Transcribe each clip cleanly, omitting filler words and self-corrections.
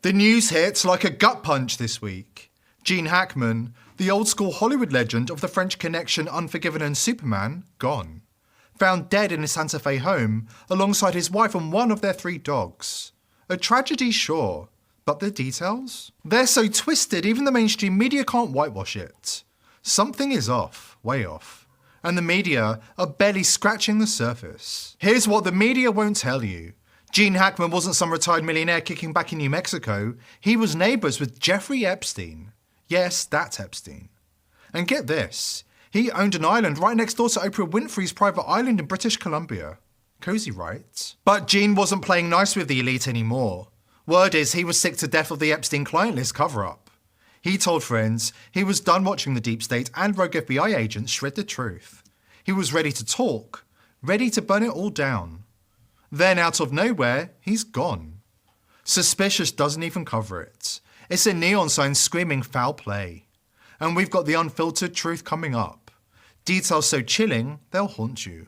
The news hits like a gut punch this week. Gene Hackman, the old-school Hollywood legend of the French Connection, Unforgiven and Superman, gone. Found dead in his Santa Fe home alongside his wife and one of their 3 dogs. A tragedy, sure, but the details? They're so twisted even the mainstream media can't whitewash it. Something is off, way off. And the media are barely scratching the surface. Here's what the media won't tell you. Gene Hackman wasn't some retired millionaire kicking back in New Mexico. He was neighbours with Jeffrey Epstein. Yes, that's Epstein. And get this, he owned an island right next door to Oprah Winfrey's private island in British Columbia. Cozy, right? But Gene wasn't playing nice with the elite anymore. Word is he was sick to death of the Epstein client list cover-up. He told friends he was done watching the deep state and rogue FBI agents shred the truth. He was ready to talk, ready to burn it all down. Then, out of nowhere, he's gone. Suspicious doesn't even cover it. It's a neon sign screaming foul play. And we've got the unfiltered truth coming up. Details so chilling, they'll haunt you.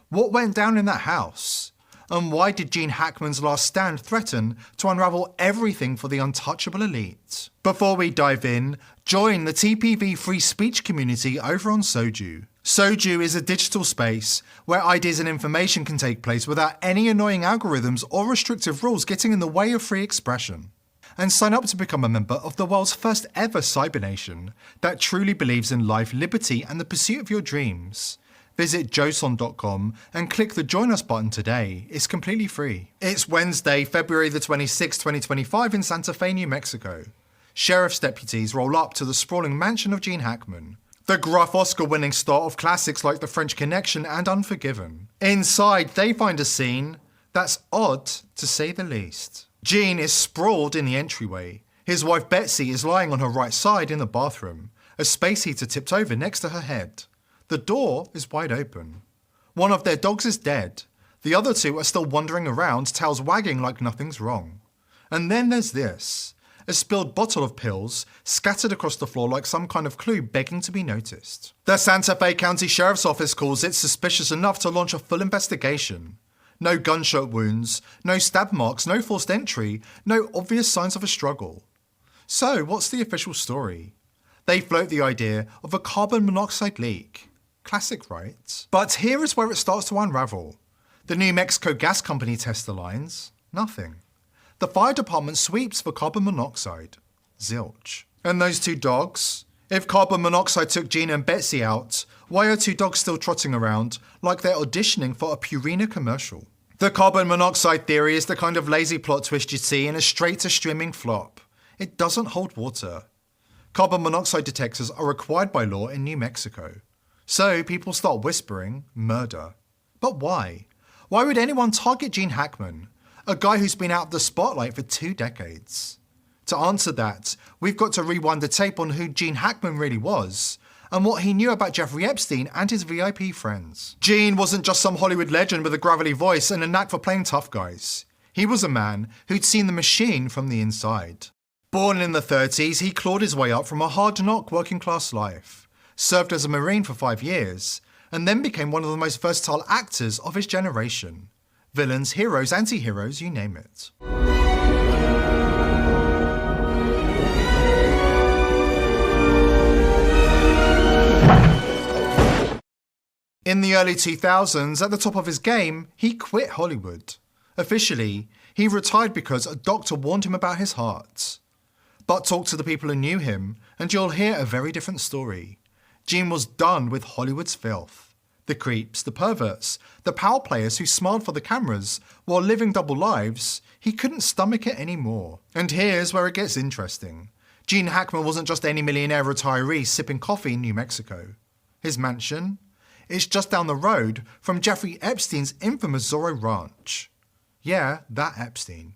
What went down in that house? And why did Gene Hackman's last stand threaten to unravel everything for the untouchable elite? Before we dive in, join the TPV free speech community over on Soju. Soju is a digital space where ideas and information can take place without any annoying algorithms or restrictive rules getting in the way of free expression. And sign up to become a member of the world's first ever cybernation that truly believes in life, liberty, and the pursuit of your dreams. Visit joson.com and click the Join Us button today. It's completely free. It's Wednesday, February the 26th, 2025 in Santa Fe, New Mexico. Sheriff's deputies roll up to the sprawling mansion of Gene Hackman, the gruff Oscar-winning star of classics like The French Connection and Unforgiven. Inside, they find a scene that's odd, to say the least. Gene is sprawled in the entryway. His wife Betsy is lying on her right side in the bathroom, a space heater tipped over next to her head. The door is wide open. One of their dogs is dead. The other 2 are still wandering around, tails wagging like nothing's wrong. And then there's this. A spilled bottle of pills scattered across the floor like some kind of clue begging to be noticed. The Santa Fe County Sheriff's Office calls it suspicious enough to launch a full investigation. No gunshot wounds, no stab marks, no forced entry, no obvious signs of a struggle. So what's the official story? They float the idea of a carbon monoxide leak. Classic, right? But here is where it starts to unravel. The New Mexico Gas Company tests the lines. Nothing. The fire department sweeps for carbon monoxide. Zilch. And those 2 dogs? If carbon monoxide took Gene and Betsy out, why are 2 dogs still trotting around like they're auditioning for a Purina commercial? The carbon monoxide theory is the kind of lazy plot twist you see in a straight-to-streaming flop. It doesn't hold water. Carbon monoxide detectors are required by law in New Mexico. So people start whispering murder. But why? Why would anyone target Gene Hackman, a guy who's been out of the spotlight for 2 decades? To answer that, we've got to rewind the tape on who Gene Hackman really was and what he knew about Jeffrey Epstein and his VIP friends. Gene wasn't just some Hollywood legend with a gravelly voice and a knack for playing tough guys. He was a man who'd seen the machine from the inside. Born in the 30s, he clawed his way up from a hard-knock working-class life, served as a Marine for 5 years, and then became one of the most versatile actors of his generation. Villains, heroes, anti-heroes, you name it. In the early 2000s, at the top of his game, he quit Hollywood. Officially, he retired because a doctor warned him about his heart. But talk to the people who knew him, and you'll hear a very different story. Gene was done with Hollywood's filth. The creeps, the perverts, the power players who smiled for the cameras while living double lives, he couldn't stomach it anymore. And here's where it gets interesting. Gene Hackman wasn't just any millionaire retiree sipping coffee in New Mexico. His mansion? It's just down the road from Jeffrey Epstein's infamous Zorro Ranch. Yeah, that Epstein.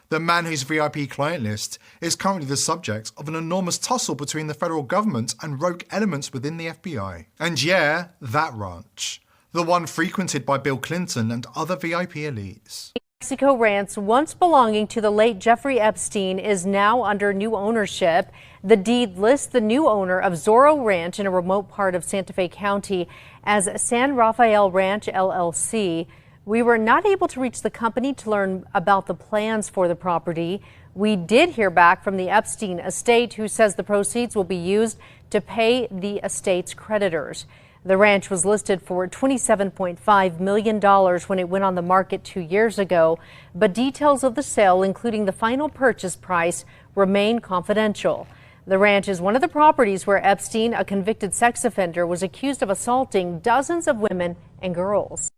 The man whose VIP client list is currently the subject of an enormous tussle between the federal government and rogue elements within the FBI. And yeah, that ranch. The one frequented by Bill Clinton and other VIP elites. Mexico Ranch, once belonging to the late Jeffrey Epstein, is now under new ownership. The deed lists the new owner of Zorro Ranch in a remote part of Santa Fe County as San Rafael Ranch LLC. We were not able to reach the company to learn about the plans for the property. We did hear back from the Epstein estate, who says the proceeds will be used to pay the estate's creditors. The ranch was listed for $27.5 million when it went on the market 2 years ago, but details of the sale, including the final purchase price, remain confidential. The ranch is one of the properties where Epstein, a convicted sex offender, was accused of assaulting dozens of women and girls.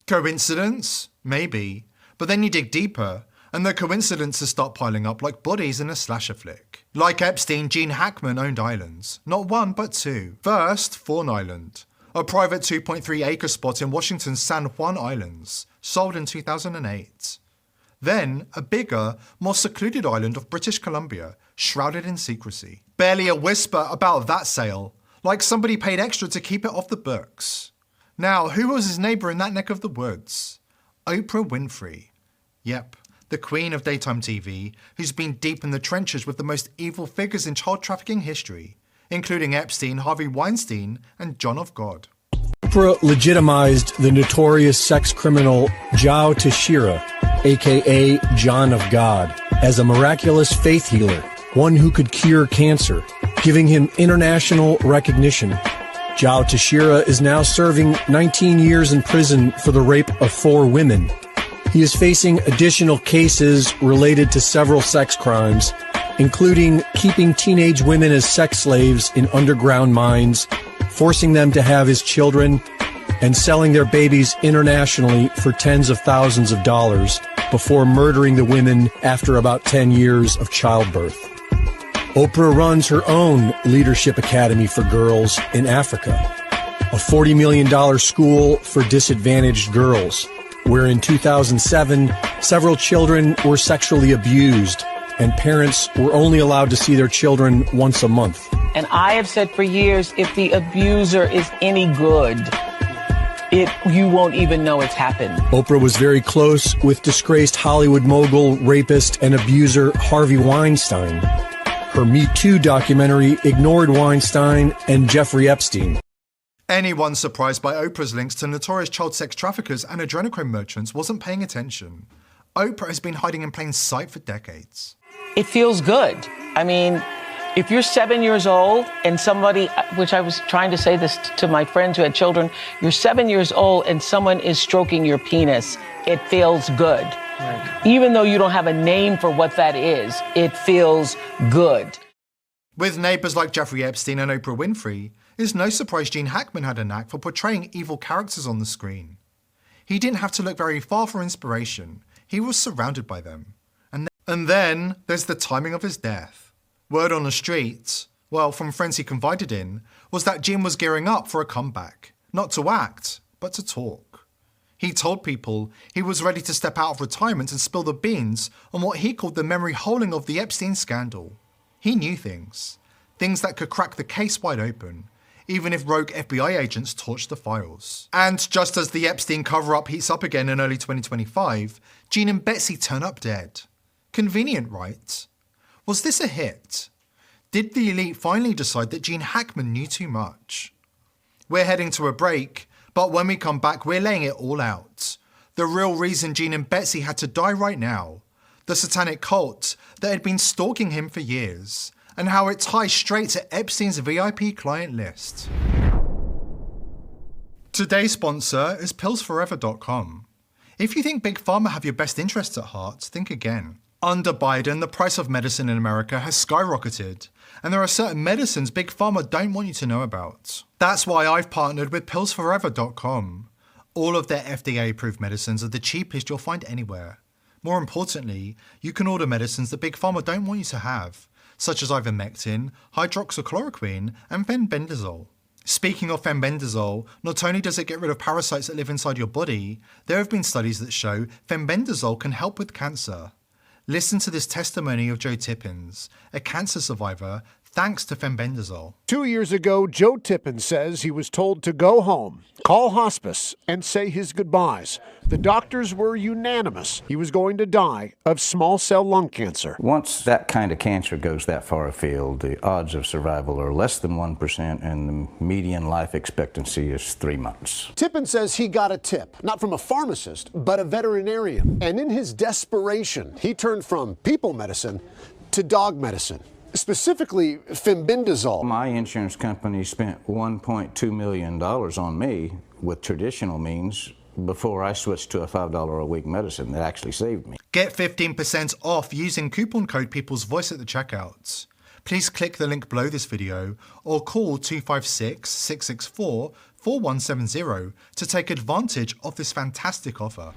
Coincidence? Maybe. But then you dig deeper, and the coincidences start piling up like bodies in a slasher flick. Like Epstein, Gene Hackman owned islands. Not one, but two. First, Fawn Island, a private 2.3-acre spot in Washington's San Juan Islands, sold in 2008. Then, a bigger, more secluded island of British Columbia, shrouded in secrecy. Barely a whisper about that sale, like somebody paid extra to keep it off the books. Now, who was his neighbour in that neck of the woods? Oprah Winfrey. Yep, the queen of daytime TV, who's been deep in the trenches with the most evil figures in child trafficking history, including Epstein, Harvey Weinstein, and John of God. Oprah legitimized the notorious sex criminal Joe Teixeira, a.k.a. John of God, as a miraculous faith healer, one who could cure cancer, giving him international recognition. Joe Teixeira is now serving 19 years in prison for the rape of 4 women. He is facing additional cases related to several sex crimes, including keeping teenage women as sex slaves in underground mines, forcing them to have his children, and selling their babies internationally for tens of thousands of dollars before murdering the women after about 10 years of childbirth. Oprah runs her own Leadership Academy for girls in Africa, a $40 million school for disadvantaged girls, where in 2007, several children were sexually abused and parents were only allowed to see their children once a month. And I have said for years, if the abuser is any good, you won't even know it's happened. Oprah was very close with disgraced Hollywood mogul, rapist, and abuser Harvey Weinstein. Her Me Too documentary ignored Weinstein and Jeffrey Epstein. Anyone surprised by Oprah's links to notorious child sex traffickers and adrenochrome merchants wasn't paying attention. Oprah has been hiding in plain sight for decades. It feels good. I mean, if you're 7 years old and somebody, which I was trying to say this to my friends who had children, you're 7 years old and someone is stroking your penis, it feels good. Right. Even though you don't have a name for what that is, it feels good. With neighbours like Jeffrey Epstein and Oprah Winfrey, it's no surprise Gene Hackman had a knack for portraying evil characters on the screen. He didn't have to look very far for inspiration. He was surrounded by them. And then there's the timing of his death. Word on the street, well, from friends he confided in, was that Gene was gearing up for a comeback. Not to act, but to talk. He told people he was ready to step out of retirement and spill the beans on what he called the memory holing of the Epstein scandal. He knew things that could crack the case wide open, even if rogue FBI agents torched the files. And just as the Epstein cover-up heats up again in early 2025, Gene and Betsy turn up dead. Convenient, right? Was this a hit? Did the elite finally decide that Gene Hackman knew too much? We're heading to a break, but when we come back, we're laying it all out. The real reason Gene and Betsy had to die right now, the satanic cult that had been stalking him for years, and how it ties straight to Epstein's VIP client list. Today's sponsor is pillsforever.com. If you think Big Pharma have your best interests at heart, think again. Under Biden, the price of medicine in America has skyrocketed, and there are certain medicines Big Pharma don't want you to know about. That's why I've partnered with pillsforever.com. All of their FDA-approved medicines are the cheapest you'll find anywhere. More importantly, you can order medicines that Big Pharma don't want you to have, such as ivermectin, hydroxychloroquine, and fenbendazole. Speaking of fenbendazole, not only does it get rid of parasites that live inside your body, there have been studies that show fenbendazole can help with cancer. Listen to this testimony of Joe Tippins, a cancer survivor thanks to fenbendazole. 2 years ago, Joe Tippin says he was told to go home, call hospice, and say his goodbyes. The doctors were unanimous. He was going to die of small cell lung cancer. Once that kind of cancer goes that far afield, the odds of survival are less than 1%, and the median life expectancy is 3 months. Tippin says he got a tip, not from a pharmacist, but a veterinarian. And in his desperation, he turned from people medicine to dog medicine. Specifically, fenbendazole. My insurance company spent $1.2 million on me with traditional means before I switched to a $5 a week medicine that actually saved me. Get 15% off using coupon code People's Voice at the checkouts. Please click the link below this video or call 256-664-4170 to take advantage of this fantastic offer.